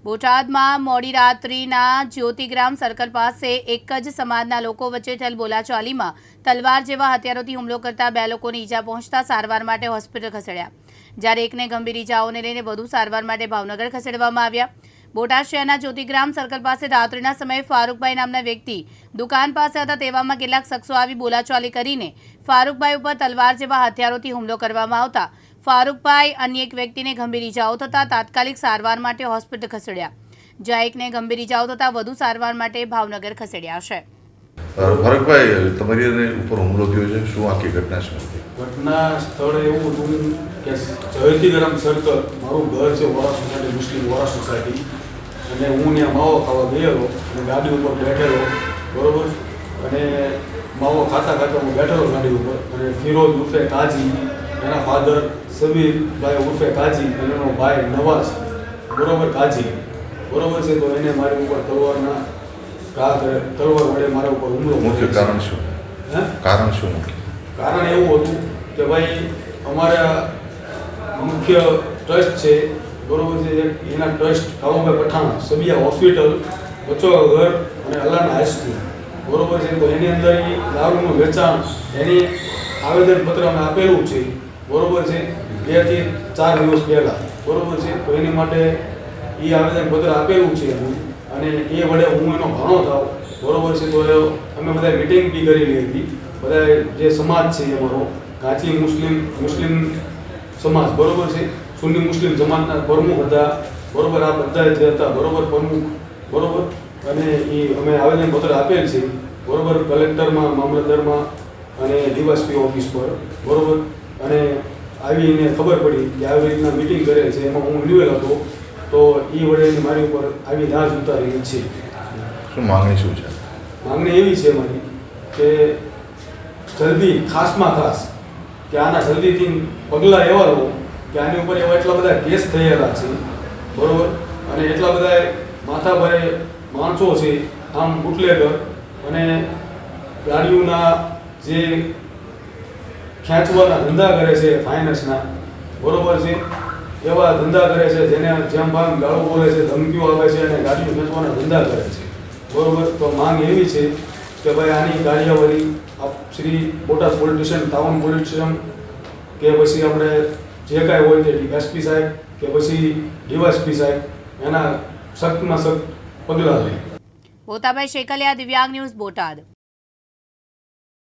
બોટાદમાં મોડી રાત્રિના જ્યોતિગ્રામ સર્કલ પાસે એક જ સમાજના લોકો વચ્ચે થયેલ બોલાચાલીમાં તલવાર જેવા હથિયારોથી હુમલો કરતા 2 લોકોને ઈજા પહોંચતા સારવાર માટે હોસ્પિટલ ખસેડ્યા, જ્યારે એકને ગંભીર ઈજાઓને લઈને વધુ સારવાર માટે ભાવનગર ખસેડવામાં આવ્યા। બોટાદ શહેરના જ્યોતિગ્રામ સર્કલ પાસે રાત્રિના સમયે ફારૂકભાઈ નામના વ્યક્તિ દુકાન પાસે હતા, તેવામાં કેટલાક શખ્સો આવી બોલાચાલી કરીને ફારૂકભાઈ ઉપર તલવાર જેવા હથિયારોથી હુમલો કરવામાં આવતા ફારૂકભાઈ અન્ય એક વ્યક્તિને ગંભીર ઈજાઓ થતાં તાત્કાલિક સારવાર માટે હોસ્પિટલ ખસેડ્યા, જ્યાં એકને ગંભીર ઈજાઓ થતાં વધુ સારવાર માટે ભાવનગર ખસેડ્યા છે। ફારૂકભાઈ, તમારી ઉપર હુમલો થયો છે, શું આખી ઘટના શું હતી? ઘટના સ્થળ એવું હતું કે જ્યોતિગ્રામ સર્કલ મારું ઘર છે, વોરા સોસાયટી, મુસ્લિમ વોરા સોસાયટી, અને હું ત્યાં માવો ખાવા ગયેલો અને ગાડી ઉપર બેઠેલો, બરાબર, અને માવો ખાતા ખાતા હું બેઠેલો ગાડી ઉપર, અને ફિરોઝ ઉર્ફે કાજી, એના ફાધર સબીરભાઈ ઉર્ફે કાજી અને એનો ભાઈ નવાઝ બરોબર કાજી, બરોબર છે, તો એને મારી ઉપર તલવારના ઘા કરે, તલવાર વડે મારા ઉપર હુમલો કર્યો। મુખ્ય કારણ શું? કારણ શું? કારણ એવું હતું કે ભાઈ અમારા મુખ્ય ટ્રસ્ટ છે, બરોબર છે, એના ટ્રસ્ટ કાળુભાઈ પઠાણ, સબિયા હોસ્પિટલ, બચોવા ઘર અને અલાના હાઈસ્કૂલ, બરોબર છે, તો એની અંદર એ દારૂનું વેચાણ એની આવેદનપત્ર અમે આપેલું છે, બરોબર છે, 2 થી 4 દિવસ પહેલાં, બરોબર છે, તો એની માટે એ આવેદનપત્ર આપેલું છે અને એ વડે હું એનો ઘણો થાવ, બરોબર છે, તો અમે બધા મિટિંગ બી કરેલી હતી, બધા જે સમાજ છે અમારો ગાંચી મુસ્લિમ સમાજ, બરોબર છે, સુન્ની મુસ્લિમ સમાજના પ્રમુખ હતા, બરોબર, આ બધા જે હતા, બરોબર, પ્રમુખ, બરોબર, અને એ અમે આવેદનપત્ર આપેલ છે, બરોબર, કલેક્ટરમાં, મામલતદારમાં અને ડીવાયએસપી ઓફિસ પર, બરોબર, અને આવીને ખબર પડી કે આવી રીતના મિટિંગ કરેલ છે, એમાં હું ઇન્વોલ્વ હતો, તો એ વડે મારી ઉપર આવી દાજ ઉતારેલી છે। શું માંગણી શું છે? માંગણી એવી છે મારી કે જલ્દી ખાસમાં ખાસ કે આના જલ્દીથી પગલાં એવા લો કે આની ઉપર એવા એટલા બધા કેસ થયેલા છે, બરાબર, અને એટલા બધા માથાભારે માણસો છે, આમ બુટલેગર અને ગાડીઓના જે ખેંચવાના ધંધા કરે છે, ફાઇનાન્સના, બરોબર છે, એવા ધંધા કરે છે, જેને જેમ ભાગ ગાળો બોલે છે, ધમકીઓ આવે છે અને ગાડીઓ ખેંચવાના ધંધા કરે છે, બરોબર। તો માંગ એવી છે કે ભાઈ આની કાર્યવાહી Shri Botad police station, town police station, કે પછી આપણે જે કાંઈ હોય તે એસપી સાહેબ કે પછી ડીવાયએસપી સાહેબ એના સખ્તમાં સખ્ત પગલાં લે। બોતાભાઈ શેકલિયા, દિવ્યાંગ ન્યૂઝ, બોટાદ।